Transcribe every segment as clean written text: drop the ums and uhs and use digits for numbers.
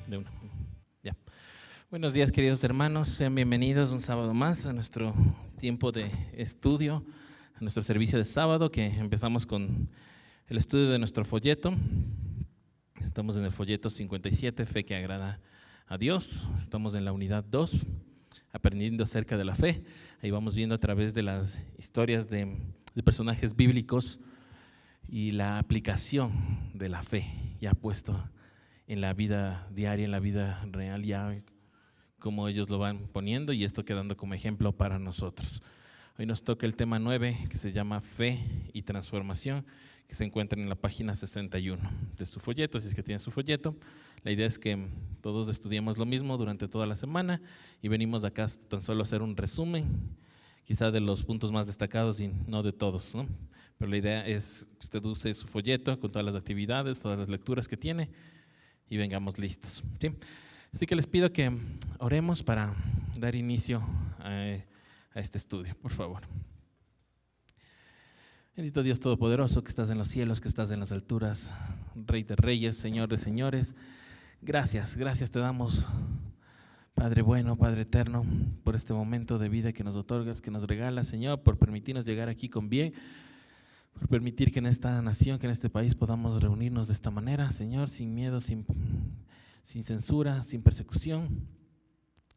De una. Ya. Buenos días, queridos hermanos. Sean bienvenidos un sábado más a nuestro tiempo de estudio, a nuestro servicio de sábado, que empezamos con el estudio de nuestro folleto. Estamos en el folleto 57, Fe que agrada a Dios. Estamos en la unidad 2, aprendiendo acerca de la fe. Ahí vamos viendo a través de las historias de personajes bíblicos y la aplicación de la fe ya puesto en la vida diaria, en la vida real, ya como ellos lo van poniendo, y esto quedando como ejemplo para nosotros. Hoy nos toca el tema 9, que se llama Fe y Transformación, que se encuentra en la página 61 de su folleto, si es que tienen su folleto. La idea es que todos estudiemos lo mismo durante toda la semana y venimos acá tan solo a hacer un resumen, quizá de los puntos más destacados y no de todos, ¿no? Pero la idea es que usted use su folleto con todas las actividades, todas las lecturas que tiene, y vengamos listos, ¿sí? Así que les pido que oremos para dar inicio a este estudio, por favor. Bendito Dios Todopoderoso, que estás en los cielos, que estás en las alturas, Rey de reyes, Señor de señores, gracias te damos, Padre bueno, Padre eterno, por este momento de vida que nos otorgas, que nos regalas, Señor, por permitirnos llegar aquí con bien, por permitir que en esta nación, que en este país podamos reunirnos de esta manera, Señor, sin miedo, sin censura, sin persecución.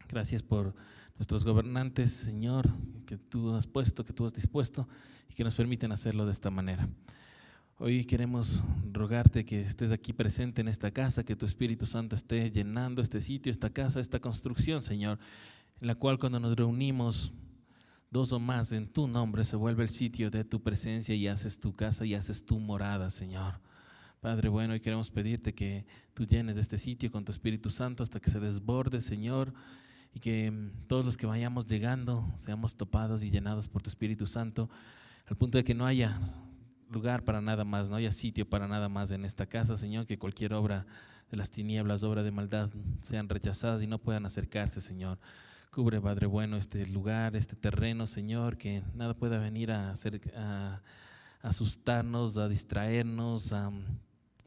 Gracias por nuestros gobernantes, Señor, que tú has puesto, que tú has dispuesto y que nos permiten hacerlo de esta manera. Hoy queremos rogarte que estés aquí presente en esta casa, que tu Espíritu Santo esté llenando este sitio, esta casa, esta construcción, Señor, en la cual cuando nos reunimos dos o más en tu nombre se vuelve el sitio de tu presencia y haces tu casa y haces tu morada, Señor. Padre bueno, y queremos pedirte que tú llenes este sitio con tu Espíritu Santo hasta que se desborde, Señor, y que todos los que vayamos llegando seamos topados y llenados por tu Espíritu Santo, al punto de que no haya lugar para nada más, no haya sitio para nada más en esta casa, Señor, que cualquier obra de las tinieblas, obra de maldad, sean rechazadas y no puedan acercarse, Señor. Cubre, Padre bueno, este lugar, este terreno, Señor, que nada pueda venir a asustarnos, a distraernos, a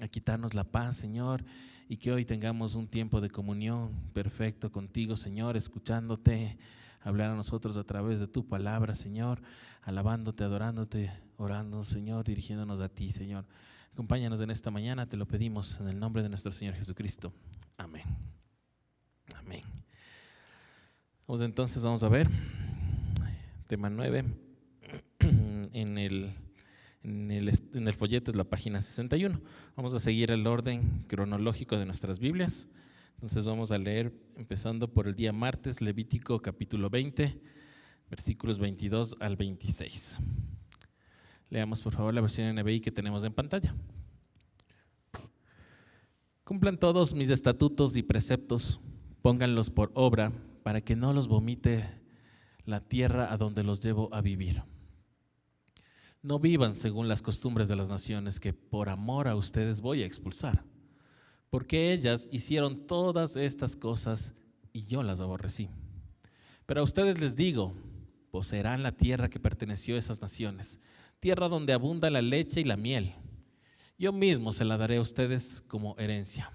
quitarnos la paz, Señor, y que hoy tengamos un tiempo de comunión perfecto contigo, Señor, escuchándote, hablar a nosotros a través de tu palabra, Señor, alabándote, adorándote, orando, Señor, dirigiéndonos a ti, Señor. Acompáñanos en esta mañana, te lo pedimos en el nombre de nuestro Señor Jesucristo. Amén. Amén. Entonces vamos a ver tema 9 en el folleto es la página 61. Vamos a seguir el orden cronológico de nuestras Biblias. Entonces vamos a leer empezando por el día martes, Levítico capítulo 20, versículos 22 al 26. Leamos por favor la versión NBI que tenemos en pantalla. Cumplan todos mis estatutos y preceptos, pónganlos por obra para que no los vomite la tierra a donde los llevo a vivir. No vivan según las costumbres de las naciones que por amor a ustedes voy a expulsar, porque ellas hicieron todas estas cosas y yo las aborrecí. Pero a ustedes les digo, poseerán la tierra que perteneció a esas naciones, tierra donde abunda la leche y la miel. Yo mismo se la daré a ustedes como herencia.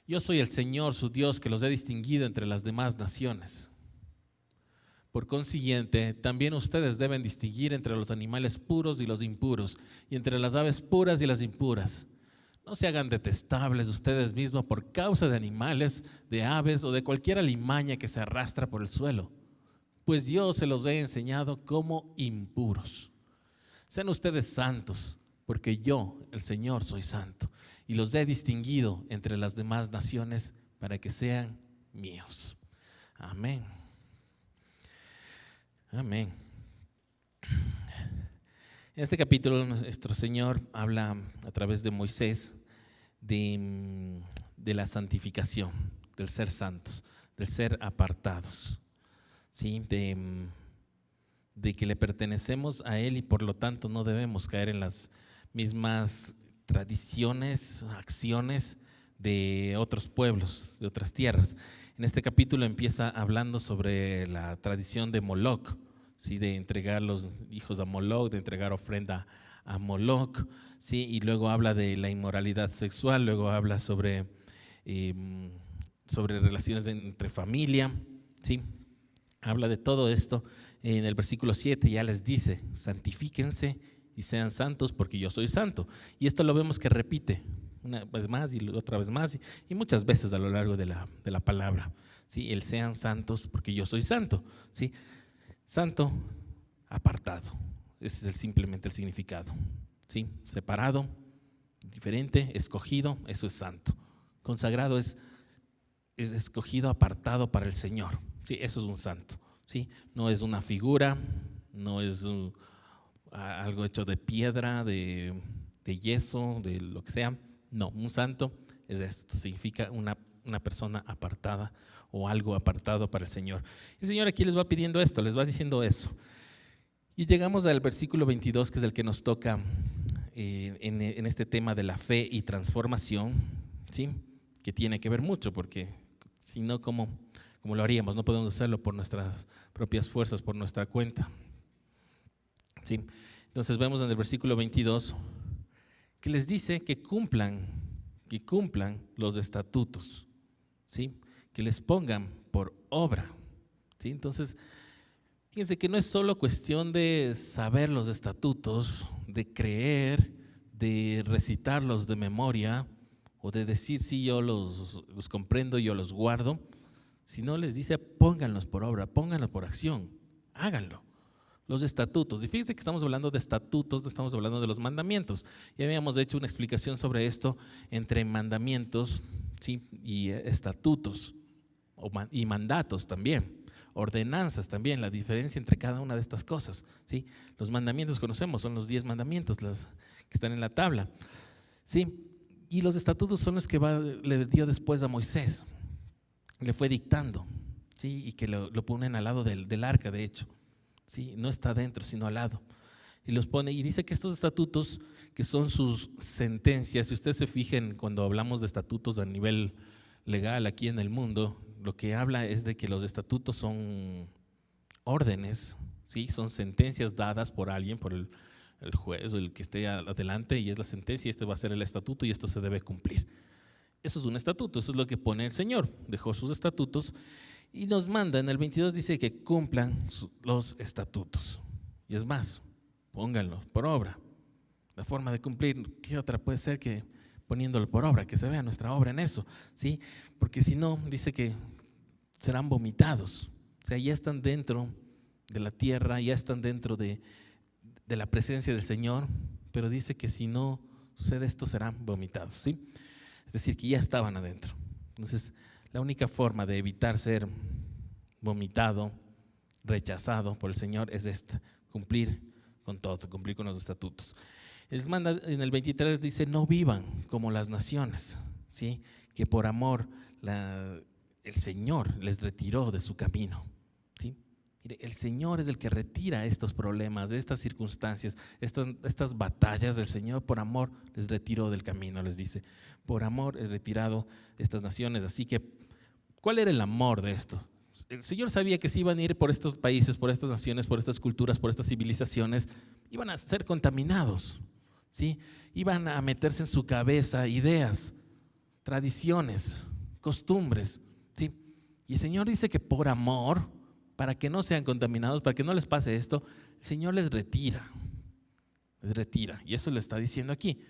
Yo soy el Señor, su Dios, que los he distinguido entre las demás naciones. Por consiguiente, también ustedes deben distinguir entre los animales puros y los impuros, y entre las aves puras y las impuras. No se hagan detestables ustedes mismos por causa de animales, de aves o de cualquier alimaña que se arrastra por el suelo, pues yo se los he enseñado como impuros. Sean ustedes santos, porque yo, el Señor, soy santo, y los he distinguido entre las demás naciones para que sean míos. Amén. Amén. En este capítulo nuestro Señor habla a través de Moisés de la santificación, del ser santos, del ser apartados, ¿sí? De que le pertenecemos a Él y por lo tanto no debemos caer en las mismas tradiciones, acciones de otros pueblos, de otras tierras. En este capítulo empieza hablando sobre la tradición de Moloc, ¿sí? De entregar los hijos a Moloc, de entregar ofrenda a Moloc, ¿sí? Y luego habla de la inmoralidad sexual, luego habla sobre sobre relaciones entre familia, ¿sí? Habla de todo esto. En el versículo 7 ya les dice, santifíquense y sean santos porque yo soy santo. Y esto lo vemos que repite una vez más y otra vez más y muchas veces a lo largo de la palabra. ¿Sí? El sean santos porque yo soy santo. ¿Sí? Santo, apartado. Ese es simplemente el significado. ¿Sí? Separado, diferente, escogido, eso es santo. Consagrado es escogido, apartado para el Señor. Sí, eso es un santo. ¿Sí? No es una figura, no es algo hecho de piedra, de yeso, de lo que sea. No, un santo es esto, significa una persona apartada o algo apartado para el Señor. El Señor aquí les va pidiendo esto, les va diciendo eso. Y llegamos al versículo 22, que es el que nos toca en este tema de la fe y transformación, ¿sí? Que tiene que ver mucho, porque si no, ¿cómo lo haríamos? No podemos hacerlo por nuestras propias fuerzas, por nuestra cuenta. ¿Sí? Entonces vemos en el versículo 22 que les dice que cumplan los estatutos, ¿sí? Que les pongan por obra, ¿sí? Entonces, fíjense que no es solo cuestión de saber los estatutos, de creer, de recitarlos de memoria o de decir, sí, yo los comprendo, yo los guardo, sino les dice, pónganlos por obra, pónganlos por acción, háganlo. Los estatutos, y fíjense que estamos hablando de estatutos, no estamos hablando de los mandamientos. Ya habíamos hecho una explicación sobre esto entre mandamientos, ¿sí? Y estatutos y mandatos también, ordenanzas también, la diferencia entre cada una de estas cosas, ¿sí? Los mandamientos conocemos, son los 10 mandamientos los que están en la tabla, ¿sí? Y los estatutos son los que le dio después a Moisés, le fue dictando, ¿sí? Y que lo ponen al lado del arca, de hecho. Sí, no está dentro, sino al lado. Y los pone, y dice que estos estatutos, que son sus sentencias, si ustedes se fijan cuando hablamos de estatutos a nivel legal aquí en el mundo, lo que habla es de que los estatutos son órdenes, ¿sí? Son sentencias dadas por alguien, por el juez o el que esté adelante, y es la sentencia, y este va a ser el estatuto, y esto se debe cumplir. Eso es un estatuto, eso es lo que pone el Señor, dejó sus estatutos. Y nos manda, en el 22 dice que cumplan los estatutos. Y es más, pónganlos por obra. La forma de cumplir, ¿qué otra puede ser que poniéndolo por obra? Que se vea nuestra obra en eso, ¿sí? Porque si no, dice que serán vomitados. O sea, ya están dentro de la tierra, ya están dentro de la presencia del Señor, pero dice que si no sucede esto, serán vomitados, ¿sí? Es decir, que ya estaban adentro. Entonces, la única forma de evitar ser vomitado, rechazado por el Señor es esta, cumplir con todo, cumplir con los estatutos. Les manda en el 23, dice, no vivan como las naciones, ¿sí? Que por amor el Señor les retiró de su camino, ¿sí? Mire, el Señor es el que retira estos problemas, estas circunstancias, estas batallas del Señor. Por amor les retiró del camino, les dice, por amor he retirado estas naciones. Así que, ¿cuál era el amor de esto? El Señor sabía que si iban a ir por estos países, por estas naciones, por estas culturas, por estas civilizaciones, iban a ser contaminados, ¿sí? Iban a meterse en su cabeza ideas, tradiciones, costumbres, ¿sí? Y el Señor dice que por amor, para que no sean contaminados, para que no les pase esto, el Señor les retira. Y eso le está diciendo aquí,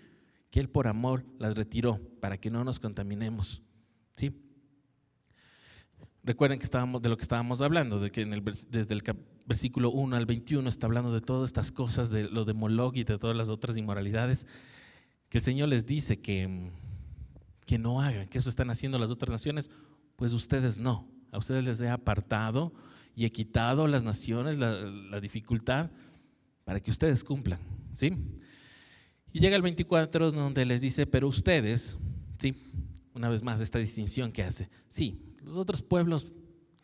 que Él por amor las retiró, para que no nos contaminemos, ¿sí? Recuerden que de lo que estábamos hablando, de que desde el versículo 1 al 21 está hablando de todas estas cosas, de lo de Moloch y de todas las otras inmoralidades, que el Señor les dice que no hagan, que eso están haciendo las otras naciones, pues ustedes no. A ustedes les he apartado y he quitado las naciones, la dificultad, para que ustedes cumplan, ¿sí? Y llega el 24 donde les dice, pero ustedes, ¿sí? Una vez más esta distinción que hace, sí, los otros pueblos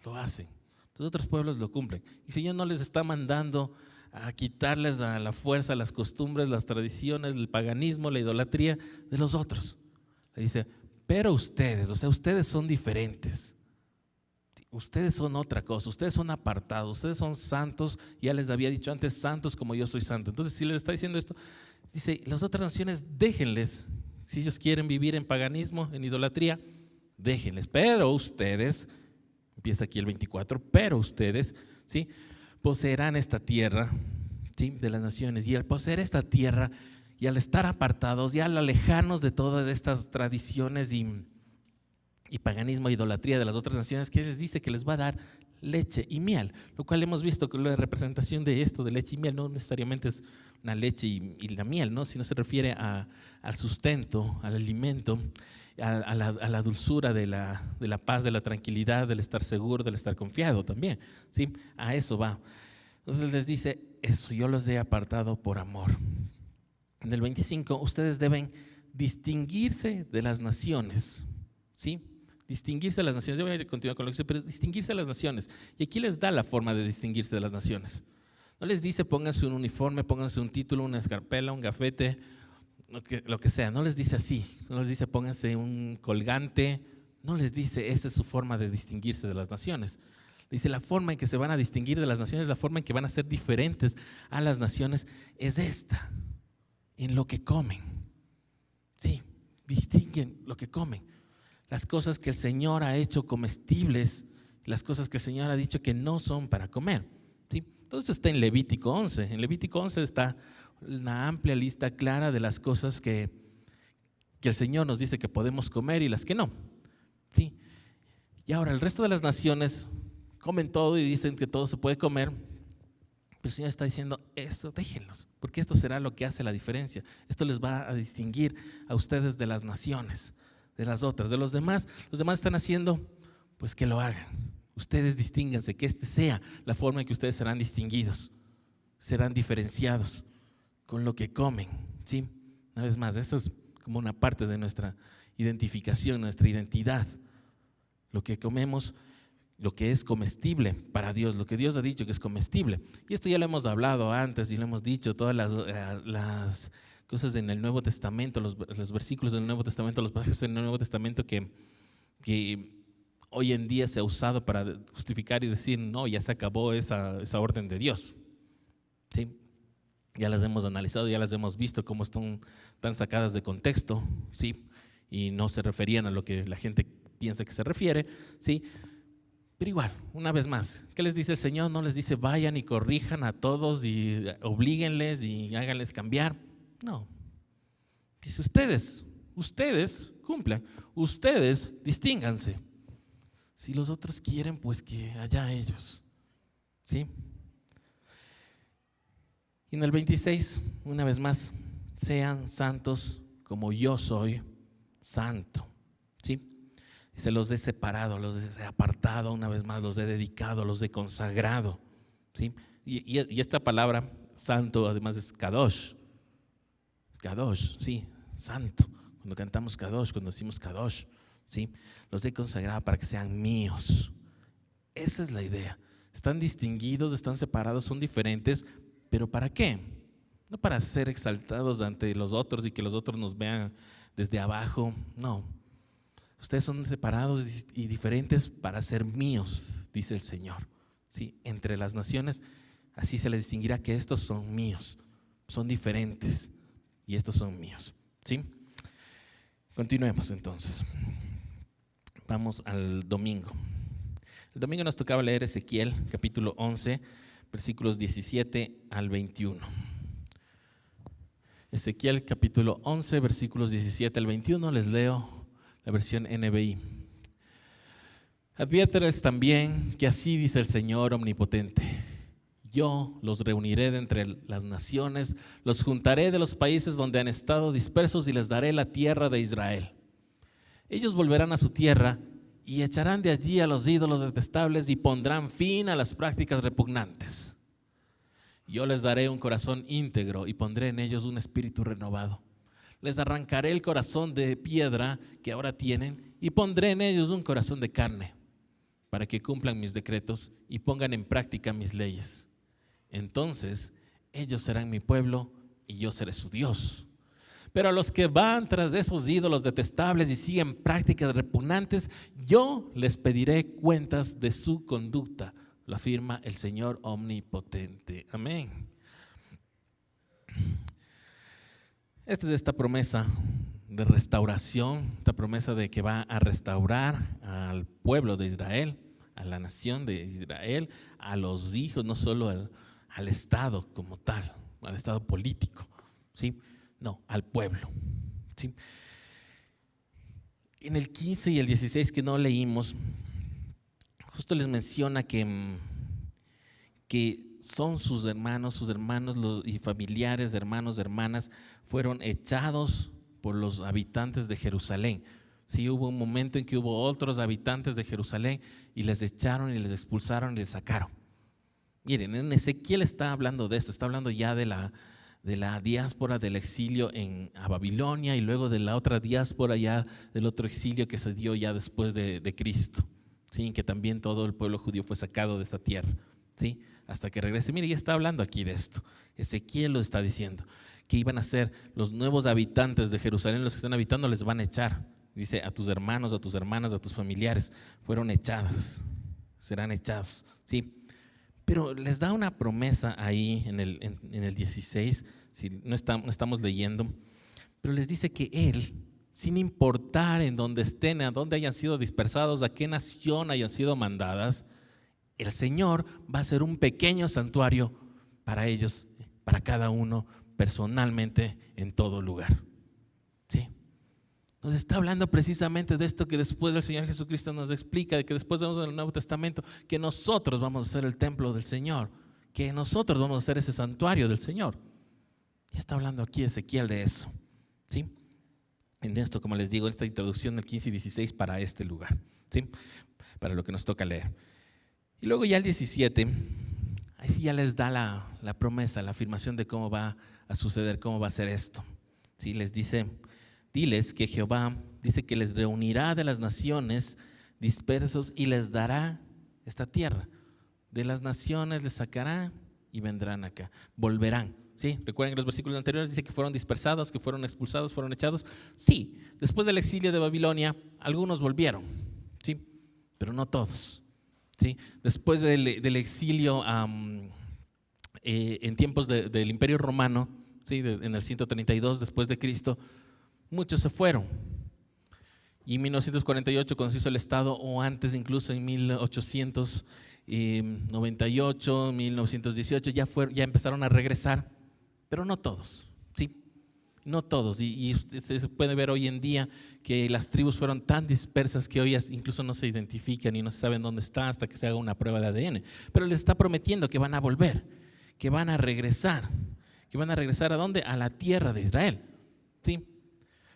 lo hacen, los otros pueblos lo cumplen. Y el Señor no les está mandando a quitarles a la fuerza las costumbres, las tradiciones, el paganismo, la idolatría de los otros. Le dice, pero ustedes, o sea, ustedes son diferentes. Ustedes son otra cosa, ustedes son apartados, ustedes son santos, ya les había dicho antes, santos como yo soy santo. Entonces, si les está diciendo esto, dice, las otras naciones déjenles, si ellos quieren vivir en paganismo, en idolatría, déjenles, pero ustedes, empieza aquí el 24, pero ustedes, ¿sí?, poseerán esta tierra, ¿sí?, de las naciones. Y al poseer esta tierra y al estar apartados y al alejarnos de todas estas tradiciones y paganismo e idolatría de las otras naciones, que les dice que les va a dar leche y miel, lo cual hemos visto que la representación de esto de leche y miel no necesariamente es una leche y la miel, ¿no?, sino se refiere al sustento, al alimento, a la dulzura de la paz, de la tranquilidad, del estar seguro, del estar confiado también, ¿sí? A eso va. Entonces les dice eso, yo los he apartado por amor. En el 25, ustedes deben distinguirse de las naciones, ¿sí? Distinguirse de las naciones. Yo voy a continuar con lo que dice, pero distinguirse de las naciones. Y aquí les da la forma de distinguirse de las naciones. No les dice pónganse un uniforme, pónganse un título, una escarpela, un gafete, lo que sea. No les dice así. No les dice pónganse un colgante. No les dice esa es su forma de distinguirse de las naciones. Dice la forma en que se van a distinguir de las naciones, la forma en que van a ser diferentes a las naciones es esta, en lo que comen. Sí, distinguen lo que comen. Las cosas que el Señor ha hecho comestibles, las cosas que el Señor ha dicho que no son para comer, ¿sí? Todo esto está en Levítico 11. En Levítico 11 está una amplia lista clara de las cosas que el Señor nos dice que podemos comer y las que no, ¿sí? Y ahora el resto de las naciones comen todo y dicen que todo se puede comer, pero el Señor está diciendo, esto déjenlos, porque esto será lo que hace la diferencia. Esto les va a distinguir a ustedes de las naciones, de las otras, de los demás. Los demás están haciendo, pues que lo hagan. Ustedes distínganse, que este sea la forma en que ustedes serán distinguidos, serán diferenciados con lo que comen, ¿sí? Una vez más, eso es como una parte de nuestra identificación, nuestra identidad. Lo que comemos, lo que es comestible para Dios, lo que Dios ha dicho que es comestible. Y esto ya lo hemos hablado antes y lo hemos dicho, todas las cosas en el Nuevo Testamento, los versículos del Nuevo Testamento, los pasajes del Nuevo Testamento que hoy en día se ha usado para justificar y decir, no, ya se acabó esa orden de Dios, ¿sí? Ya las hemos analizado, ya las hemos visto cómo están sacadas de contexto, ¿sí? Y no se referían a lo que la gente piensa que se refiere, ¿sí? Pero igual, una vez más, ¿qué les dice el Señor? No les dice vayan y corrijan a todos y oblíguenles y háganles cambiar. No. Dice ustedes cumplan, ustedes distínganse. Si los otros quieren, pues que allá ellos, ¿sí? Y en el 26, una vez más, sean santos como yo soy santo, ¿sí? Se los he separado, los he apartado, una vez más, los he dedicado, los he consagrado, ¿sí? Y esta palabra santo además es kadosh, sí, santo. Cuando cantamos kadosh, cuando decimos kadosh, ¿sí? Los he consagrado para que sean míos. Esa es la idea. Están distinguidos, están separados, son diferentes, pero ¿para qué? No para ser exaltados ante los otros y que los otros nos vean desde abajo, no. Ustedes son separados y diferentes para ser míos, dice el Señor, ¿sí? Entre las naciones, así se les distinguirá que estos son míos, son diferentes y estos son míos, ¿sí? Continuemos entonces. Vamos al domingo. El domingo nos tocaba leer Ezequiel, capítulo 11, versículos 17 al 21. Ezequiel, capítulo 11, versículos 17 al 21, les leo la versión NBI. Adviérteles también que así dice el Señor omnipotente: yo los reuniré de entre las naciones, los juntaré de los países donde han estado dispersos y les daré la tierra de Israel. Ellos volverán a su tierra y echarán de allí a los ídolos detestables y pondrán fin a las prácticas repugnantes. Yo les daré un corazón íntegro y pondré en ellos un espíritu renovado. Les arrancaré el corazón de piedra que ahora tienen y pondré en ellos un corazón de carne, para que cumplan mis decretos y pongan en práctica mis leyes. Entonces ellos serán mi pueblo y yo seré su Dios. Pero a los que van tras esos ídolos detestables y siguen prácticas repugnantes, yo les pediré cuentas de su conducta, lo afirma el Señor omnipotente. Amén. Esta es esta promesa de restauración, esta promesa de que va a restaurar al pueblo de Israel, a la nación de Israel, a los hijos, no solo al Estado como tal, al Estado político, ¿sí? No, al pueblo, ¿sí? En el 15 y el 16 que no leímos, justo les menciona que son sus hermanos y familiares, hermanos, hermanas, fueron echados por los habitantes de Jerusalén. Sí, hubo un momento en que hubo otros habitantes de Jerusalén y les echaron y les expulsaron y les sacaron. Miren, en Ezequiel está hablando de esto, está hablando ya de la diáspora del exilio a Babilonia y luego de la otra diáspora ya del otro exilio que se dio ya después de Cristo, ¿sí? En que también todo el pueblo judío fue sacado de esta tierra, ¿sí? Hasta que regrese. Mire, ya está hablando aquí de esto. Ezequiel lo está diciendo, que iban a ser los nuevos habitantes de Jerusalén, los que están habitando les van a echar. Dice, a tus hermanos, a tus hermanas, a tus familiares fueron echados, serán echados, ¿sí? Pero les da una promesa ahí en el 16, si no estamos leyendo, pero les dice que Él, sin importar en dónde estén, a dónde hayan sido dispersados, a qué nación hayan sido mandadas, el Señor va a ser un pequeño santuario para ellos, para cada uno, personalmente, en todo lugar. ¿Sí? Entonces está hablando precisamente de esto que después el Señor Jesucristo nos explica, de que después vemos en el Nuevo Testamento que nosotros vamos a ser el templo del Señor, que nosotros vamos a ser ese santuario del Señor. Y está hablando aquí Ezequiel de eso, ¿sí? En esto, como les digo, esta introducción del 15 y 16 para este lugar, ¿sí? Para lo que nos toca leer. Y luego ya el 17, ahí sí ya les da la promesa, la afirmación de cómo va a suceder, cómo va a ser esto. ¿Sí? Les dice, diles que Jehová dice que les reunirá de las naciones dispersos y les dará esta tierra. De las naciones les sacará y vendrán acá, volverán. ¿Sí? Recuerden que los versículos anteriores dice que fueron dispersados, que fueron expulsados, fueron echados. Sí, después del exilio de Babilonia, algunos volvieron, ¿sí? Pero no todos. ¿Sí? Después del exilio en tiempos del Imperio Romano, ¿sí? En el 132 después de Cristo, muchos se fueron. Y en 1948, cuando se hizo el Estado, o antes incluso en 1898, 1918, ya empezaron a regresar, pero no todos, ¿sí? No todos, y se puede ver hoy en día que las tribus fueron tan dispersas que hoy incluso no se identifican y no se saben dónde está hasta que se haga una prueba de ADN. Pero les está prometiendo que van a volver, que van a regresar. ¿A dónde? A la tierra de Israel, ¿sí?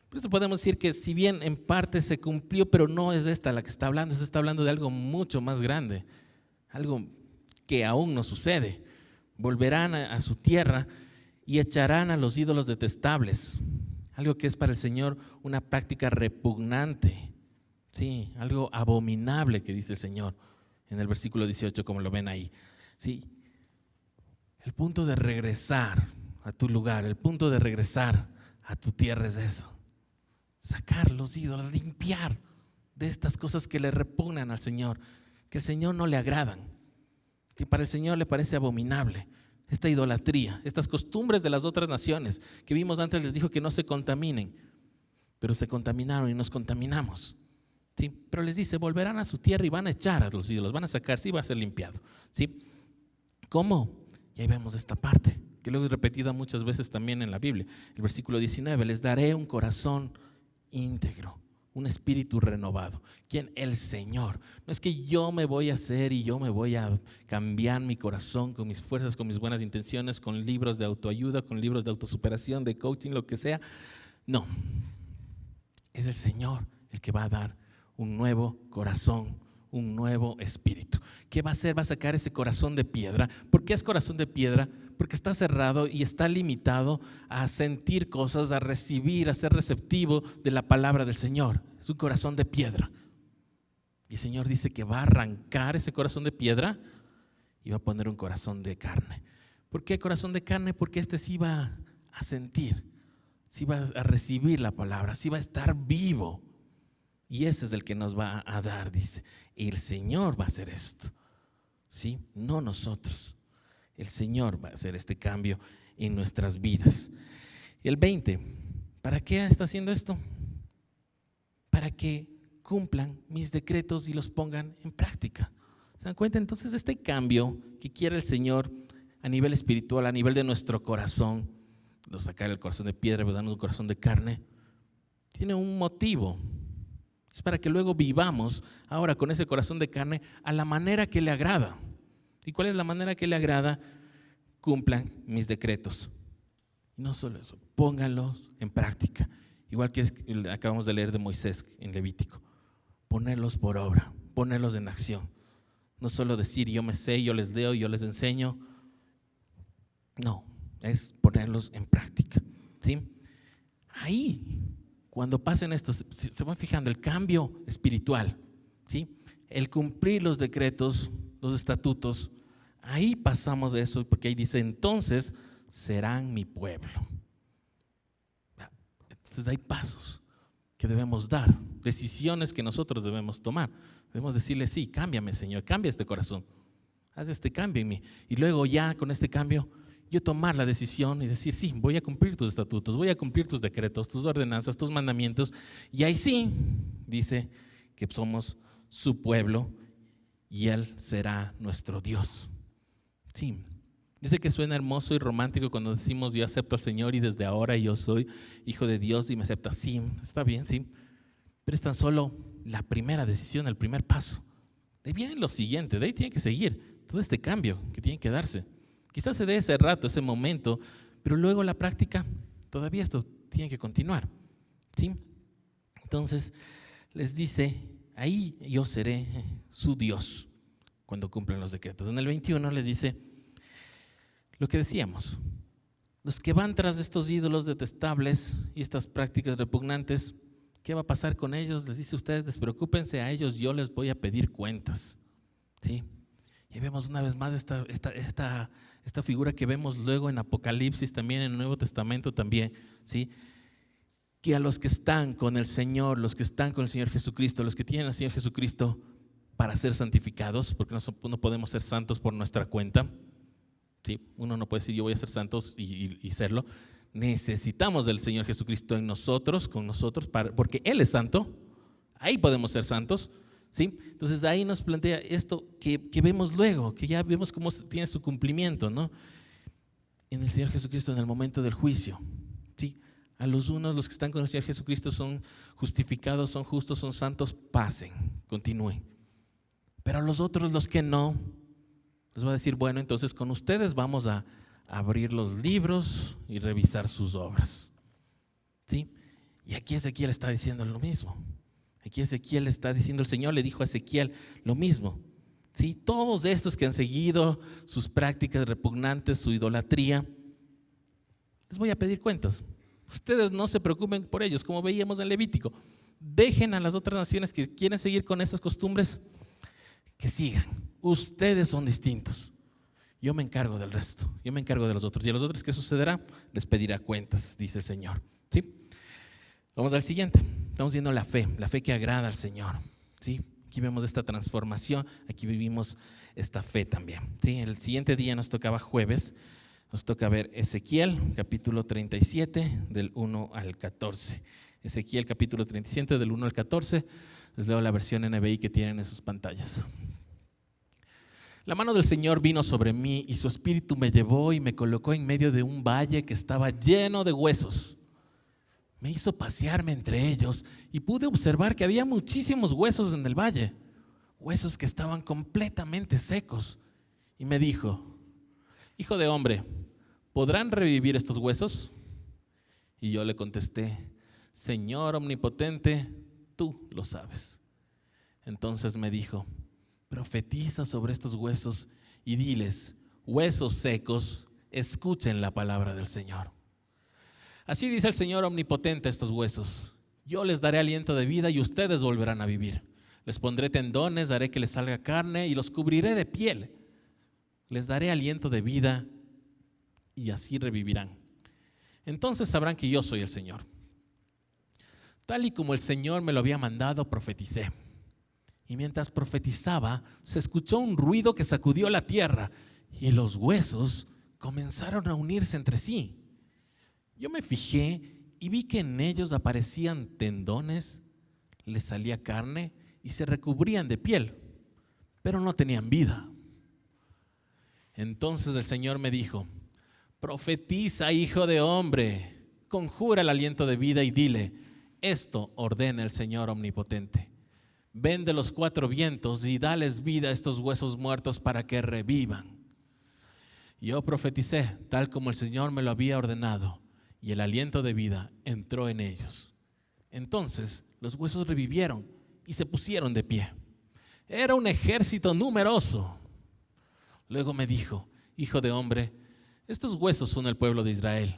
Por eso podemos decir que si bien en parte se cumplió, pero no es esta la que está hablando, se está hablando de algo mucho más grande, algo que aún no sucede. Volverán a su tierra y echarán a los ídolos detestables, algo que es para el Señor una práctica repugnante, sí, algo abominable que dice el Señor en el versículo 18, como lo ven ahí. Sí, el punto de regresar a tu lugar, el punto de regresar a tu tierra es eso, sacar los ídolos, limpiar de estas cosas que le repugnan al Señor, que al Señor no le agradan, que para el Señor le parece abominable. Esta idolatría, estas costumbres de las otras naciones que vimos antes, les dijo que no se contaminen, pero se contaminaron y nos contaminamos, ¿sí? Pero les dice, volverán a su tierra y van a echar a los ídolos, van a sacar, sí, va a ser limpiado, ¿sí? ¿Cómo? Y ahí vemos esta parte, que luego es repetida muchas veces también en la Biblia. El versículo 19, les daré un corazón íntegro, un espíritu renovado. ¿Quién? El Señor. No es que yo me voy a hacer y yo me voy a cambiar mi corazón con mis fuerzas, con mis buenas intenciones, con libros de autoayuda, con libros de autosuperación, de coaching, lo que sea. No, es el Señor el que va a dar un nuevo corazón, un nuevo espíritu. ¿Qué va a hacer? Va a sacar ese corazón de piedra. ¿Por qué es corazón de piedra? Porque está cerrado y está limitado a sentir cosas, a recibir, a ser receptivo de la palabra del Señor. Es un corazón de piedra. Y el Señor dice que va a arrancar ese corazón de piedra y va a poner un corazón de carne. ¿Por qué corazón de carne? Porque este sí va a sentir, sí va a recibir la palabra, sí va a estar vivo. Y ese es el que nos va a dar, dice. El Señor va a hacer esto, ¿sí? No nosotros. El Señor va a hacer este cambio en nuestras vidas. El 20, ¿Para qué está haciendo esto? Para que cumplan mis decretos y los pongan en práctica. ¿Se dan cuenta? Entonces este cambio que quiere el Señor a nivel espiritual, a nivel de nuestro corazón, de sacar el corazón de piedra y darnos un corazón de carne, tiene un motivo. Es para que luego vivamos ahora con ese corazón de carne a la manera que le agrada. ¿Y cuál es la manera que le agrada? Cumplan mis decretos. Y no solo eso, pónganlos en práctica. Igual que acabamos de leer de Moisés en Levítico. Ponerlos por obra, ponerlos en acción. No solo decir yo me sé, yo les leo, yo les enseño. No, es ponerlos en práctica. ¿Sí? Ahí, cuando pasen esto, se van fijando el cambio espiritual, ¿sí? El cumplir los decretos, los estatutos, ahí pasamos de eso, porque ahí dice, entonces serán mi pueblo. Entonces hay pasos que debemos dar, decisiones que nosotros debemos tomar. Debemos decirle, sí, cámbiame, Señor, cambia este corazón, haz este cambio en mí. Y luego ya con este cambio, yo tomar la decisión y decir, sí, voy a cumplir tus estatutos, voy a cumplir tus decretos, tus ordenanzas, tus mandamientos. Y ahí sí, dice que somos su pueblo y Él será nuestro Dios. Sí, dice que suena hermoso y romántico cuando decimos, yo acepto al Señor y desde ahora yo soy hijo de Dios y me acepta. Sí, está bien, sí. Pero es tan solo la primera decisión, el primer paso. De ahí viene lo siguiente, de ahí tiene que seguir todo este cambio que tiene que darse. Quizás se dé ese rato, ese momento, pero luego la práctica, todavía esto tiene que continuar, ¿sí? Entonces, les dice, ahí yo seré su Dios cuando cumplan los decretos. En el 21 les dice lo que decíamos, los que van tras estos ídolos detestables y estas prácticas repugnantes, ¿qué va a pasar con ellos? Les dice, ustedes despreocúpense, a ellos yo les voy a pedir cuentas, ¿sí? Y vemos una vez más esta figura que vemos luego en Apocalipsis, también en el Nuevo Testamento también, ¿sí? Que a los que están con el Señor, los que están con el Señor Jesucristo, los que tienen al Señor Jesucristo para ser santificados, porque no podemos ser santos por nuestra cuenta, ¿sí? Uno no puede decir yo voy a ser santo y serlo. Necesitamos del Señor Jesucristo en nosotros, con nosotros, porque Él es santo, ahí podemos ser santos. ¿Sí? Entonces ahí nos plantea esto que vemos luego, que ya vemos cómo tiene su cumplimiento, ¿no? En el Señor Jesucristo en el momento del juicio, ¿sí? A los unos, los que están con el Señor Jesucristo son justificados, son justos, son santos, pasen, continúen. Pero a los otros, los que no, les va a decir, bueno, entonces con ustedes vamos a abrir los libros y revisar sus obras, ¿sí? Y aquí Ezequiel está diciendo lo mismo. Aquí Ezequiel está diciendo, el Señor le dijo a Ezequiel lo mismo. ¿Sí? Todos estos que han seguido sus prácticas repugnantes, su idolatría, les voy a pedir cuentas. Ustedes no se preocupen por ellos, como veíamos en Levítico. Dejen a las otras naciones que quieren seguir con esas costumbres, que sigan. Ustedes son distintos. Yo me encargo del resto, yo me encargo de los otros. Y a los otros, ¿qué sucederá? Les pedirá cuentas, dice el Señor. ¿Sí? Vamos al siguiente. Estamos viendo la fe que agrada al Señor, ¿sí? Aquí vemos esta transformación, aquí vivimos esta fe también, ¿sí? El siguiente día nos tocaba jueves, nos toca ver Ezequiel, capítulo 37, del 1 al 14. Ezequiel, capítulo 37, del 1 al 14. Les leo la versión NBI que tienen en sus pantallas. La mano del Señor vino sobre mí y su espíritu me llevó y me colocó en medio de un valle que estaba lleno de huesos. Me hizo pasearme entre ellos y pude observar que había muchísimos huesos en el valle, huesos que estaban completamente secos. Y me dijo, hijo de hombre, ¿podrán revivir estos huesos? Y yo le contesté, Señor omnipotente, tú lo sabes. Entonces me dijo, profetiza sobre estos huesos y diles, huesos secos, escuchen la palabra del Señor. Así dice el Señor omnipotente a estos huesos, yo les daré aliento de vida y ustedes volverán a vivir. Les pondré tendones, haré que les salga carne y los cubriré de piel. Les daré aliento de vida y así revivirán. Entonces sabrán que yo soy el Señor. Tal y como el Señor me lo había mandado, profeticé. Y mientras profetizaba, se escuchó un ruido que sacudió la tierra y los huesos comenzaron a unirse entre sí. Yo me fijé y vi que en ellos aparecían tendones, les salía carne y se recubrían de piel, pero no tenían vida. Entonces el Señor me dijo: profetiza, hijo de hombre, conjura el aliento de vida y dile: esto ordena el Señor omnipotente. Ven de los cuatro vientos y dales vida a estos huesos muertos para que revivan. Yo profeticé tal como el Señor me lo había ordenado, y el aliento de vida entró en ellos. Entonces los huesos revivieron y se pusieron de pie. Era un ejército numeroso. Luego me dijo: hijo de hombre, estos huesos son el pueblo de Israel.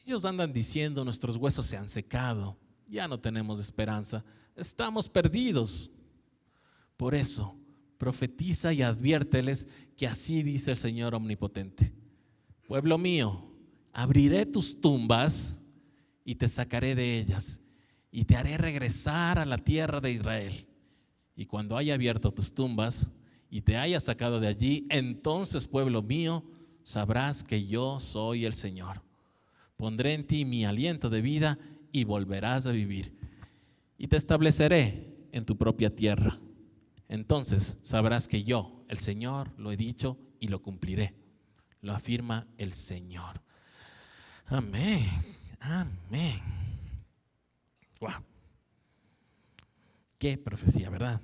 Ellos andan diciendo: nuestros huesos se han secado, ya no tenemos esperanza, estamos perdidos. Por eso, profetiza y adviérteles que así dice el Señor omnipotente: pueblo mío, abriré tus tumbas y te sacaré de ellas, y te haré regresar a la tierra de Israel. Y cuando haya abierto tus tumbas y te haya sacado de allí, entonces, pueblo mío, sabrás que yo soy el Señor. Pondré en ti mi aliento de vida y volverás a vivir. Y te estableceré en tu propia tierra. Entonces sabrás que yo, el Señor, lo he dicho y lo cumpliré. Lo afirma el Señor. Amén. Amén. Wow. Qué profecía, ¿verdad?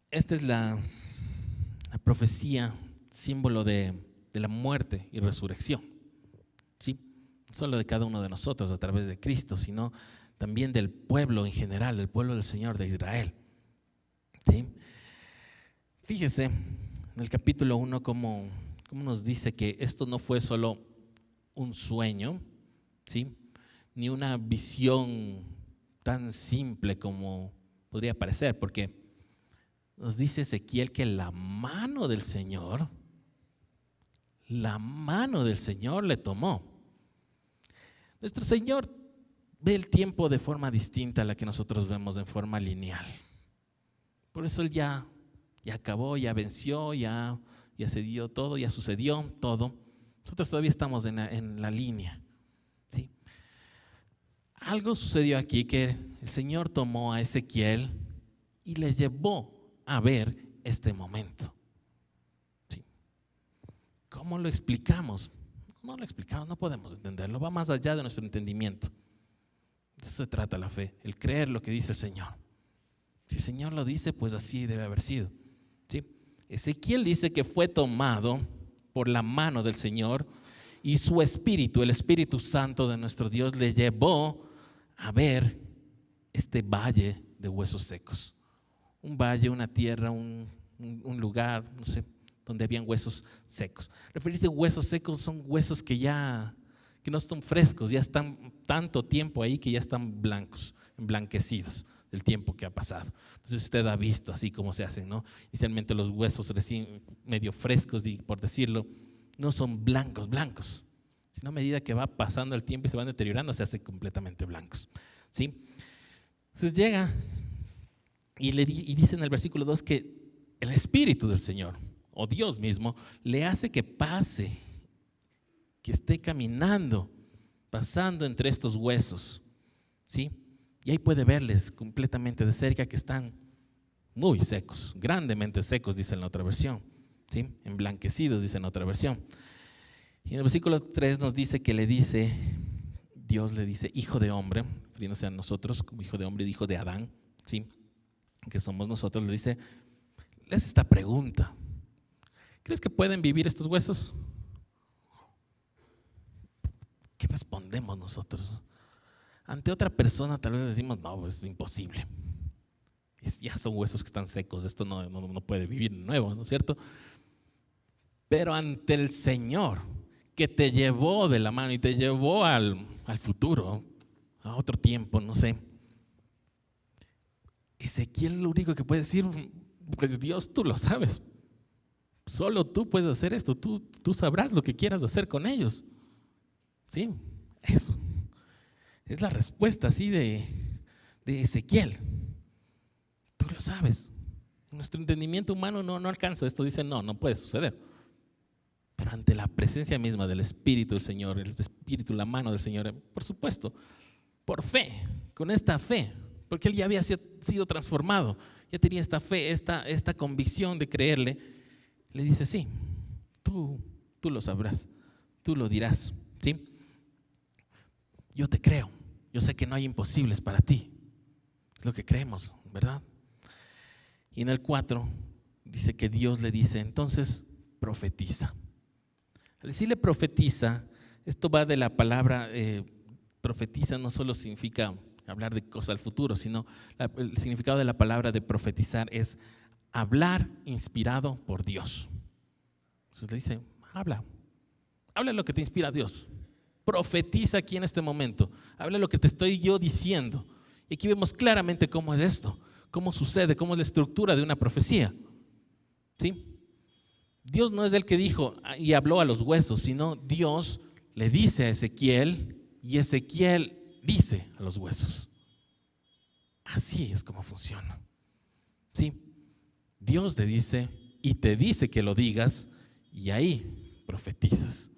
Esta es la profecía, símbolo de la muerte y resurrección. ¿Sí? No solo de cada uno de nosotros a través de Cristo, sino también del pueblo en general, del pueblo del Señor de Israel. ¿Sí? Fíjese en el capítulo 1 cómo nos dice que esto no fue solo un sueño, ¿sí? Ni una visión tan simple como podría parecer, porque nos dice Ezequiel que la mano del Señor le tomó. Nuestro Señor ve el tiempo de forma distinta a la que nosotros vemos en forma lineal. Por eso Él ya acabó, ya venció, ya se dio todo, ya sucedió todo. Nosotros todavía estamos en la línea, ¿sí? Algo sucedió aquí, que el Señor tomó a Ezequiel y le llevó a ver este momento. ¿Sí? ¿Cómo lo explicamos? No lo explicamos, no podemos entenderlo, va más allá de nuestro entendimiento. De eso se trata la fe, el creer lo que dice el Señor. Si el Señor lo dice, pues así debe haber sido. ¿Sí? Ezequiel dice que fue tomado por la mano del Señor y su espíritu, el Espíritu Santo de nuestro Dios, le llevó a ver este valle de huesos secos. Un valle, una tierra, un lugar, no sé, donde habían huesos secos. Referirse a huesos secos son huesos que no están frescos, ya están tanto tiempo ahí que ya están blancos, emblanquecidos del tiempo que ha pasado. No sé si usted ha visto así como se hacen, ¿no? Inicialmente los huesos recién medio frescos, por decirlo, no son blancos, sino a medida que va pasando el tiempo y se van deteriorando, se hacen completamente blancos, ¿sí? Entonces llega y dice en el versículo 2 que el Espíritu del Señor, o Dios mismo, le hace que pase, que esté caminando, pasando entre estos huesos, ¿sí? Y ahí puede verles completamente de cerca que están muy secos, grandemente secos, dice en la otra versión, ¿sí? Emblanquecidos, dice en la otra versión. Y en el versículo 3 nos dice que Dios le dice, hijo de hombre, refiriéndose a nosotros como hijo de hombre, hijo de Adán, ¿sí? Que somos nosotros, le dice, le hace esta pregunta: ¿crees que pueden vivir estos huesos? ¿Qué respondemos nosotros? Ante otra persona tal vez decimos, no, pues es imposible. Ya son huesos que están secos, esto no puede vivir de nuevo, ¿no es cierto? Pero ante el Señor, que te llevó de la mano y te llevó al futuro, a otro tiempo, no sé, Ezequiel lo único que puede decir, pues Dios, tú lo sabes. Solo tú puedes hacer esto, tú sabrás lo que quieras hacer con ellos. Sí, eso. Es la respuesta así de Ezequiel. Tú lo sabes. Nuestro entendimiento humano no alcanza esto. Dice, no puede suceder. Pero ante la presencia misma del Espíritu del Señor, el Espíritu, la mano del Señor, por supuesto, por fe, con esta fe, porque él ya había sido transformado, ya tenía esta fe, esta convicción de creerle, le dice, sí, tú lo sabrás, tú lo dirás, ¿sí? Yo te creo, yo sé que no hay imposibles para ti, es lo que creemos, ¿verdad? Y en el 4 dice que Dios le dice, entonces profetiza. Al decirle profetiza, esto va de la palabra, profetiza no solo significa hablar de cosas al futuro, sino el significado de la palabra de profetizar es hablar inspirado por Dios. Entonces le dice, habla lo que te inspira a Dios. Profetiza aquí en este momento, habla lo que te estoy yo diciendo. Y aquí vemos claramente cómo es esto, cómo sucede, cómo es la estructura de una profecía. ¿Sí? Dios no es el que dijo y habló a los huesos, sino Dios le dice a Ezequiel y Ezequiel dice a los huesos. Así es como funciona. ¿Sí? Dios te dice y te dice que lo digas y ahí profetizas.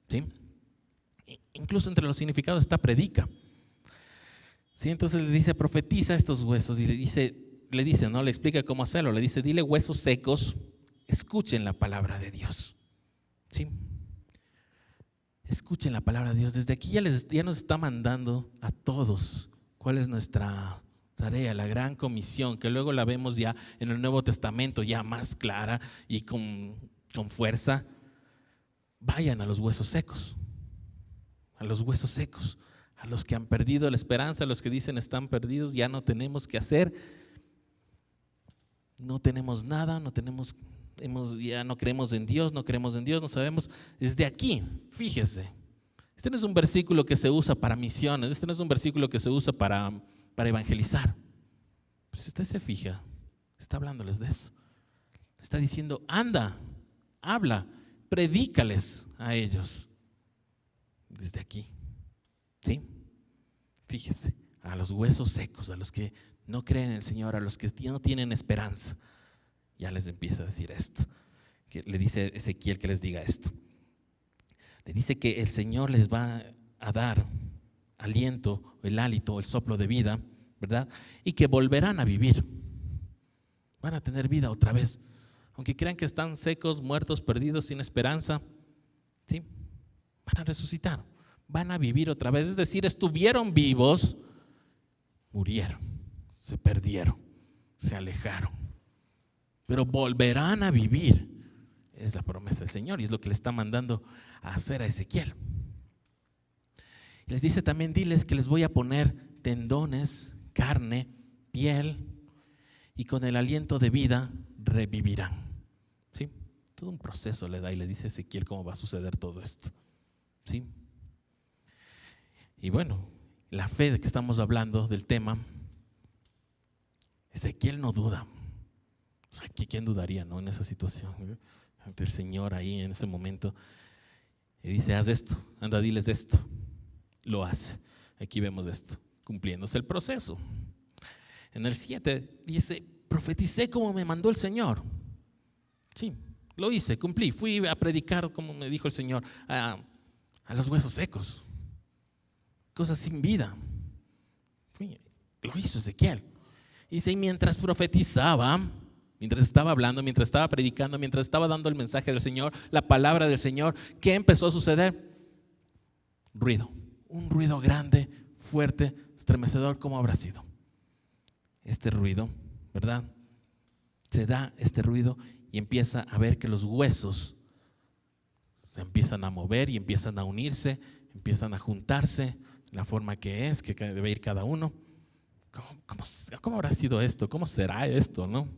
¿Sí? Incluso entre los significados está predica. ¿Sí? Entonces le dice profetiza a estos huesos y le dice, ¿no? Le explica cómo hacerlo. Le dice, dile huesos secos, escuchen la palabra de Dios. ¿Sí? Escuchen la palabra de Dios. Desde aquí ya nos está mandando a todos cuál es nuestra tarea, la gran comisión, que luego la vemos ya en el Nuevo Testamento, ya más clara y con fuerza. Vayan a los huesos secos, a los huesos secos, a los que han perdido la esperanza, a los que dicen están perdidos, ya no tenemos que hacer, no tenemos nada, ya no creemos en Dios, no sabemos. Desde aquí, fíjese, este no es un versículo que se usa para misiones, este no es un versículo que se usa para evangelizar. Pero si usted se fija, está hablándoles de eso. Está diciendo, anda, habla, predícales a ellos. Desde aquí, ¿sí? Fíjese, a los huesos secos, a los que no creen en el Señor, a los que no tienen esperanza, ya les empieza a decir esto. Que le dice Ezequiel que les diga esto. Le dice que el Señor les va a dar aliento, el hálito, el soplo de vida, ¿verdad? Y que volverán a vivir. Van a tener vida otra vez. Aunque crean que están secos, muertos, perdidos, sin esperanza, ¿sí? Van a resucitar, van a vivir otra vez. Es decir, estuvieron vivos, murieron, se perdieron, se alejaron, pero volverán a vivir. Es la promesa del Señor y es lo que le está mandando a hacer a Ezequiel. Les dice también, diles que les voy a poner tendones, carne, piel, y con el aliento de vida revivirán. ¿Sí? Todo un proceso le da y le dice a Ezequiel cómo va a suceder todo esto. ¿Sí? Y bueno, la fe de que estamos hablando del tema, Ezequiel no duda. O sea, ¿quién dudaría, no, en esa situación? Ante el Señor ahí en ese momento. Y dice, haz esto, anda, diles esto. Lo hace. Aquí vemos esto, cumpliéndose el proceso. En el 7 dice, profeticé como me mandó el Señor. Sí, lo hice, cumplí. Fui a predicar como me dijo el Señor a los huesos secos, cosas sin vida. Lo hizo Ezequiel. Dice, y mientras profetizaba, mientras estaba hablando, mientras estaba predicando, mientras estaba dando el mensaje del Señor, la palabra del Señor, ¿qué empezó a suceder? Ruido, un ruido grande, fuerte, estremecedor. ¿Cómo habrá sido? Este ruido, ¿verdad? Se da este ruido y empieza a ver que los huesos se empiezan a mover y empiezan a unirse, empiezan a juntarse, la forma que debe ir cada uno. ¿Cómo habrá sido esto? ¿Cómo será esto, no?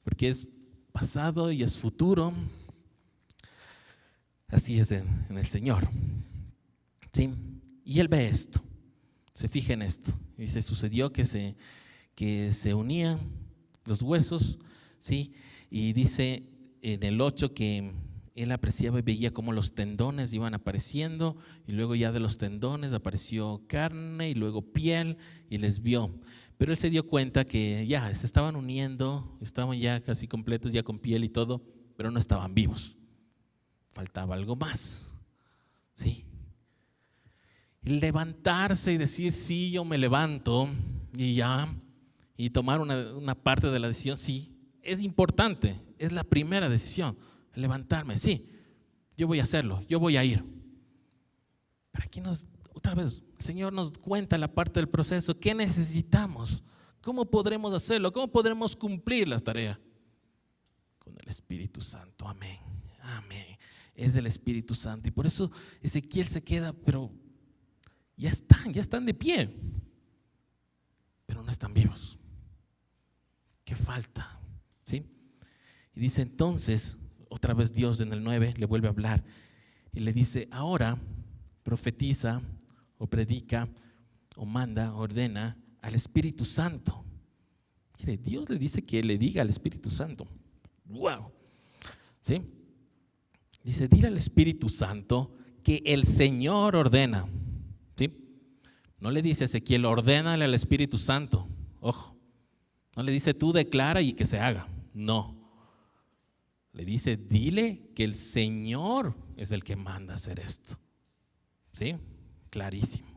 Porque es pasado y es futuro. Así es en el Señor. ¿Sí? Y Él ve esto, se fija en esto. Y se sucedió que se unían los huesos, ¿sí? Y dice en el 8 que Él apreciaba y veía cómo los tendones iban apareciendo, y luego ya de los tendones apareció carne y luego piel, y les vio. Pero Él se dio cuenta que ya se estaban uniendo, estaban ya casi completos, ya con piel y todo, pero no estaban vivos. faltaba algo más. ¿Sí? Levantarse y decir, sí, yo me levanto y ya, y tomar una parte de la decisión, sí, es importante, es la primera decisión, levantarme, sí, yo voy a hacerlo, yo voy a ir. Pero aquí otra vez, el Señor nos cuenta la parte del proceso, ¿qué necesitamos? ¿Cómo podremos hacerlo? ¿Cómo podremos cumplir la tarea? Con el Espíritu Santo, amén, amén, es del Espíritu Santo. Y por eso Ezequiel se queda, pero ya están de pie, pero no están vivos. ¿Qué falta? ¿Sí? Y dice entonces, otra vez Dios en el 9 le vuelve a hablar y le dice, ahora profetiza o predica o manda, ordena al Espíritu Santo. Mire, Dios le dice que le diga al Espíritu Santo. ¡Wow! ¿Sí? Dice, dile al Espíritu Santo que el Señor ordena. ¿Sí? No le dice a Ezequiel, ordénale al Espíritu Santo. Ojo, no le dice tú declara y que se haga. No. Le dice, dile que el Señor es el que manda hacer esto. ¿Sí? Clarísimo.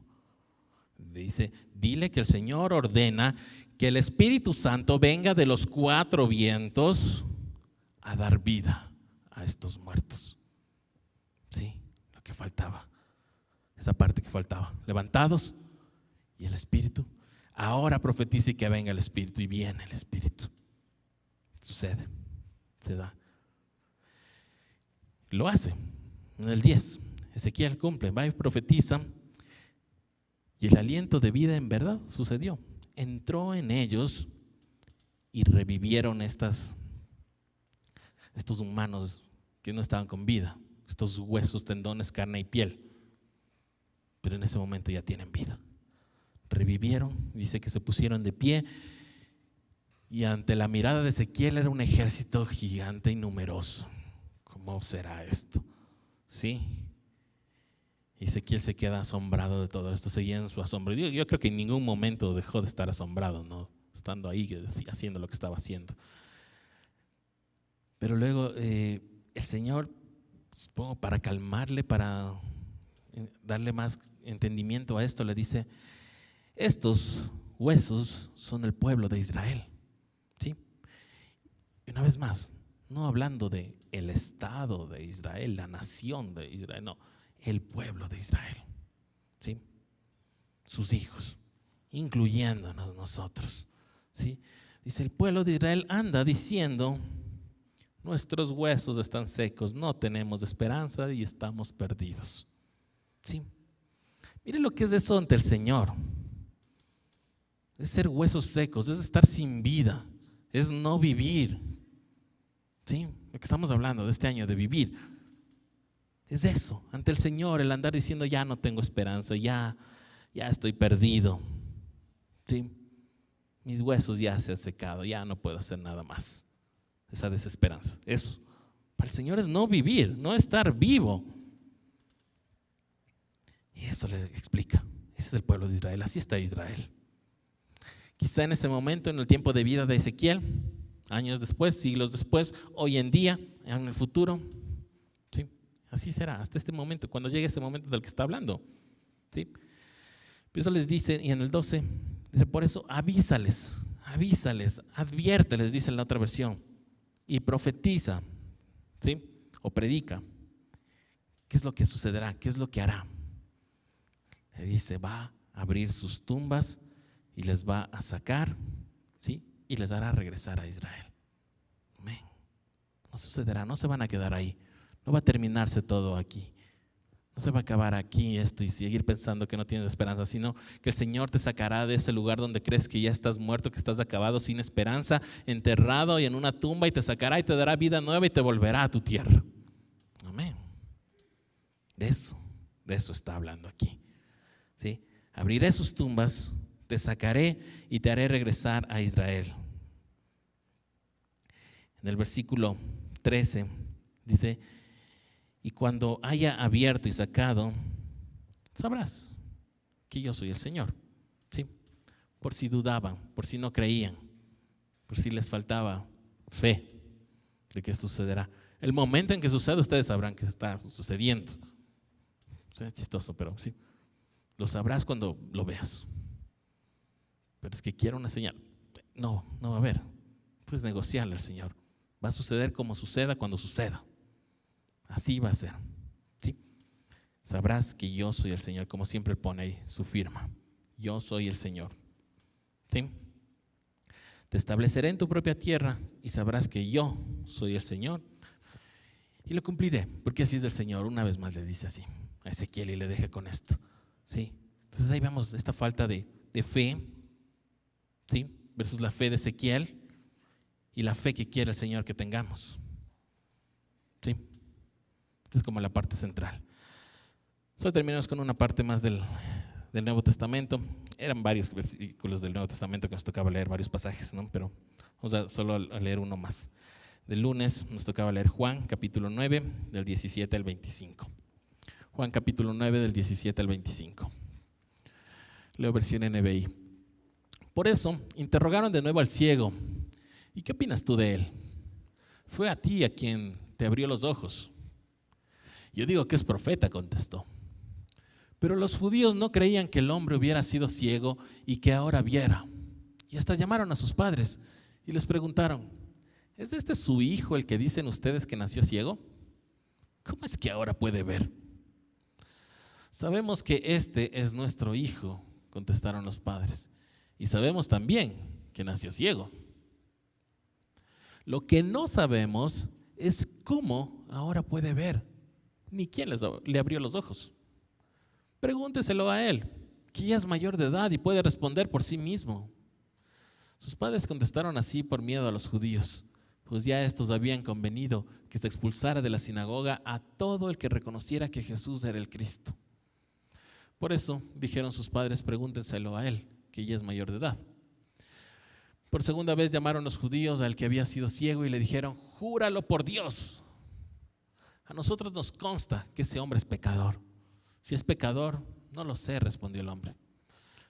Le dice, dile que el Señor ordena que el Espíritu Santo venga de los 4 vientos a dar vida a estos muertos. Sí, lo que faltaba. Esa parte que faltaba. Levantados y el Espíritu. Ahora profetice que venga el Espíritu y viene el Espíritu. Sucede, se da. Lo hace. En el 10, Ezequiel cumple, va y profetiza. Y el aliento de vida en verdad sucedió. Entró en ellos y revivieron estos humanos que no estaban con vida. Estos huesos, tendones, carne y piel. Pero en ese momento ya tienen vida. Revivieron, dice que se pusieron de pie y ante la mirada de Ezequiel era un ejército gigante y numeroso. ¿Cómo será esto? Sí. Y Ezequiel se queda asombrado de todo esto, seguía en su asombro. Yo creo que en ningún momento dejó de estar asombrado, ¿no? Estando ahí haciendo lo que estaba haciendo. Pero luego el Señor, supongo para calmarle, para darle más entendimiento a esto, le dice, estos huesos son el pueblo de Israel. ¿Sí? Y una vez más, no hablando de el Estado de Israel, la nación de Israel, no, el pueblo de Israel. ¿Sí? Sus hijos, incluyéndonos nosotros. ¿Sí? Dice, el pueblo de Israel anda diciendo, nuestros huesos están secos, no tenemos esperanza y estamos perdidos. ¿Sí? Mire lo que es eso ante el Señor. Es ser huesos secos, es estar sin vida, es no vivir. ¿Sí? Lo que estamos hablando de este año de vivir. Es eso, ante el Señor, el andar diciendo ya no tengo esperanza, ya estoy perdido. ¿Sí? Mis huesos ya se han secado, ya no puedo hacer nada más. Esa desesperanza, eso. Para el Señor es no vivir, no estar vivo. Y eso le explica. Ese es el pueblo de Israel, así está Israel. Quizá en ese momento, en el tiempo de vida de Ezequiel, años después, siglos después, hoy en día, en el futuro, ¿sí? Así será, hasta este momento, cuando llegue ese momento del que está hablando. ¿Sí? Por eso les dice, y en el 12, dice, por eso avísales, adviérteles, dice en la otra versión, y profetiza, ¿sí? O predica. ¿Qué es lo que sucederá? ¿Qué es lo que hará? Le dice, va a abrir sus tumbas y les va a sacar, ¿sí? Y les hará regresar a Israel. Amén. No sucederá, no se van a quedar ahí. No va a terminarse todo aquí. No se va a acabar aquí esto y seguir pensando que no tienes esperanza, sino que el Señor te sacará de ese lugar donde crees que ya estás muerto, que estás acabado, sin esperanza, enterrado y en una tumba, y te sacará y te dará vida nueva y te volverá a tu tierra. Amén. De eso está hablando aquí. ¿Sí? Abriré sus tumbas, te sacaré y te haré regresar a Israel. En el versículo 13 dice, y cuando haya abierto y sacado, sabrás que yo soy el Señor. ¿Sí? Por si dudaban, por si no creían, por si les faltaba fe de que esto sucederá. El momento en que suceda, ustedes sabrán que está sucediendo. Es chistoso, pero sí. Lo sabrás cuando lo veas. Pero es que quiero una señal. No va a haber. Pues negociarle al Señor. Va a suceder como suceda cuando suceda. Así va a ser. ¿Sí? Sabrás que yo soy el Señor, como siempre pone ahí su firma. Yo soy el Señor. ¿Sí? Te estableceré en tu propia tierra y sabrás que yo soy el Señor. Y lo cumpliré, porque así es el Señor. Una vez más le dice así a Ezequiel y le deja con esto. ¿Sí? Entonces ahí vemos esta falta de fe, ¿sí? Versus la fe de Ezequiel y la fe que quiere el Señor que tengamos. ¿Sí? Esta es como la parte central. Solo terminamos con una parte más del Nuevo Testamento. Eran varios versículos del Nuevo Testamento que nos tocaba leer, varios pasajes, ¿no? Pero vamos solo a leer uno más. Del lunes nos tocaba leer Juan, capítulo 9, del 17 al 25. Juan, capítulo 9, del 17 al 25. Leo versión NBI. Por eso, interrogaron de nuevo al ciego. ¿Y qué opinas tú de él? Fue a ti a quien te abrió los ojos. Yo digo que es profeta, contestó. Pero los judíos no creían que el hombre hubiera sido ciego y que ahora viera. Y hasta llamaron a sus padres y les preguntaron, ¿es este su hijo el que dicen ustedes que nació ciego? ¿Cómo es que ahora puede ver? Sabemos que este es nuestro hijo, contestaron los padres. Y sabemos también que nació ciego. Lo que no sabemos es cómo ahora puede ver, ni quién le abrió los ojos. Pregúnteselo a él, que ya es mayor de edad y puede responder por sí mismo. Sus padres contestaron así por miedo a los judíos, pues ya estos habían convenido que se expulsara de la sinagoga a todo el que reconociera que Jesús era el Cristo. Por eso dijeron sus padres, pregúntenselo a él, que ya es mayor de edad. Por segunda vez llamaron los judíos al que había sido ciego y le dijeron, júralo por Dios. A nosotros nos consta que ese hombre es pecador. Si es pecador, no lo sé, respondió el hombre.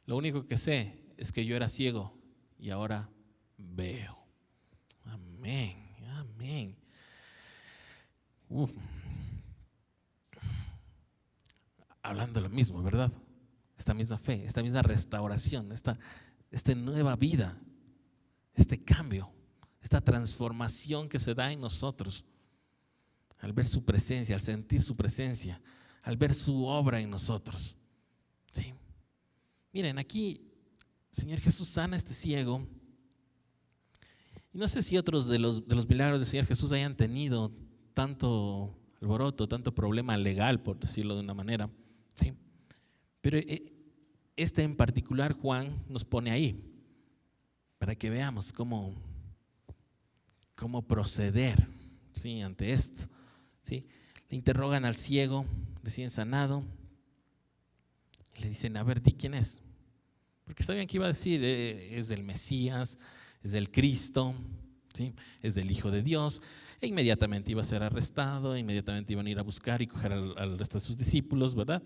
Lo único que sé es que yo era ciego y ahora veo. Amén, amén. Hablando de lo mismo, ¿verdad? Esta misma fe, esta misma restauración, esta nueva vida, este cambio, esta transformación que se da en nosotros al ver su presencia, al sentir su presencia, al ver su obra en nosotros. ¿Sí? Miren, aquí el Señor Jesús sana a este ciego. Y no sé si otros de los milagros del Señor Jesús hayan tenido tanto alboroto, tanto problema legal, por decirlo de una manera. ¿Sí? Pero este en particular Juan nos pone ahí para que veamos cómo proceder, ¿sí? Ante esto. ¿Sí? Le interrogan al ciego recién sanado y le dicen, a ver, di quién es. Porque sabían que iba a decir, es del Mesías, es del Cristo, ¿sí? Es del Hijo de Dios. E inmediatamente iba a ser arrestado, inmediatamente iban a ir a buscar y coger al resto de sus discípulos, ¿verdad?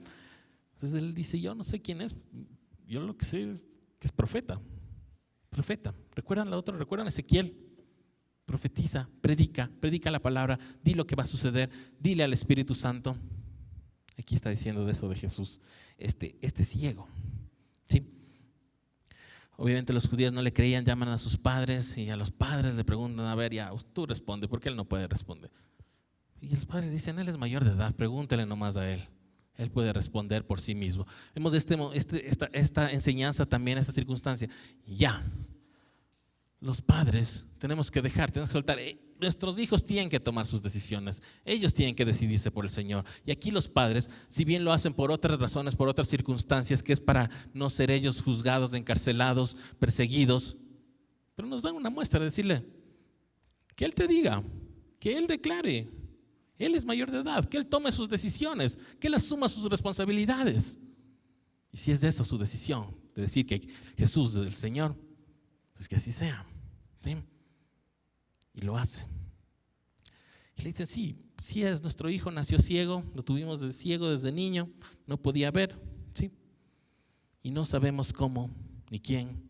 Entonces él dice, yo no sé quién es, yo lo que sé es que es profeta. ¿Recuerdan la otra? ¿Recuerdan a Ezequiel? Profetiza, predica la palabra, di lo que va a suceder, dile al Espíritu Santo. Aquí está diciendo de eso de Jesús, este ciego. ¿Sí? Obviamente los judíos no le creían, llaman a sus padres y a los padres le preguntan, a ver, ya, tú responde, porque él no puede responder. Y los padres dicen, él es mayor de edad, pregúntele nomás a él. Él puede responder por sí mismo. Vemos esta enseñanza también, esta circunstancia. Ya, los padres tenemos que soltar. Nuestros hijos tienen que tomar sus decisiones. Ellos tienen que decidirse por el Señor. Y aquí los padres, si bien lo hacen por otras razones, por otras circunstancias, que es para no ser ellos juzgados, encarcelados, perseguidos, pero nos dan una muestra de decirle, que Él te diga, que Él declare. Él es mayor de edad, que Él tome sus decisiones, que Él asuma sus responsabilidades. Y si es esa su decisión, de decir que Jesús es el Señor, pues que así sea. ¿Sí? Y lo hace. Y le dicen, sí es nuestro hijo, nació ciego, lo tuvimos de ciego desde niño, no podía ver. ¿Sí? Y no sabemos cómo ni quién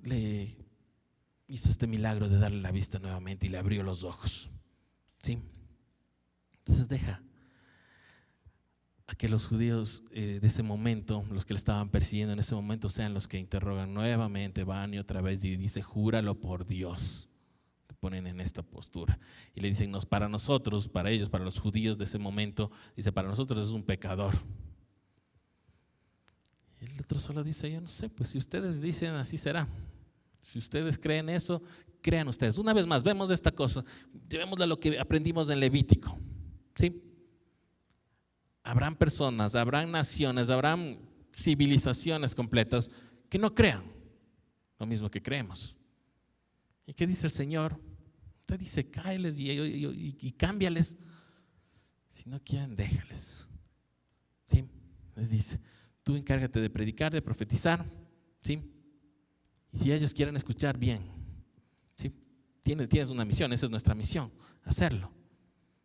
le hizo este milagro de darle la vista nuevamente y le abrió los ojos. ¿Sí? Entonces deja a que los judíos de ese momento, los que le estaban persiguiendo en ese momento, sean los que interrogan nuevamente, van y otra vez y dice, júralo por Dios. Te ponen en esta postura y le dicen, para nosotros, para ellos, para los judíos de ese momento, dice, para nosotros es un pecador. Y el otro solo dice, yo no sé, pues si ustedes dicen así será. Si ustedes creen eso, crean ustedes. Una vez más, vemos esta cosa, llevémosla a lo que aprendimos en Levítico, ¿sí? Habrán personas, habrán naciones, habrán civilizaciones completas que no crean lo mismo que creemos. ¿Y qué dice el Señor? Usted dice, cáeles y cámbiales. Si no quieren, déjales. ¿Sí? Les dice, tú encárgate de predicar, de profetizar, ¿sí? Y si ellos quieren escuchar, bien, ¿sí? Tienes una misión, esa es nuestra misión, hacerlo.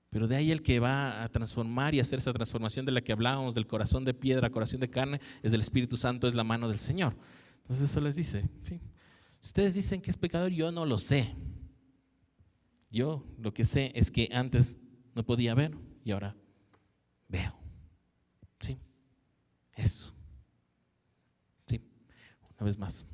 Pero de ahí el que va a transformar y hacer esa transformación de la que hablábamos, del corazón de piedra, corazón de carne, es del Espíritu Santo, es la mano del Señor. Entonces eso les dice, ¿sí? Ustedes dicen que es pecador, yo no lo sé. Yo lo que sé es que antes no podía ver y ahora veo. ¿Sí? Eso. ¿Sí? Una vez más.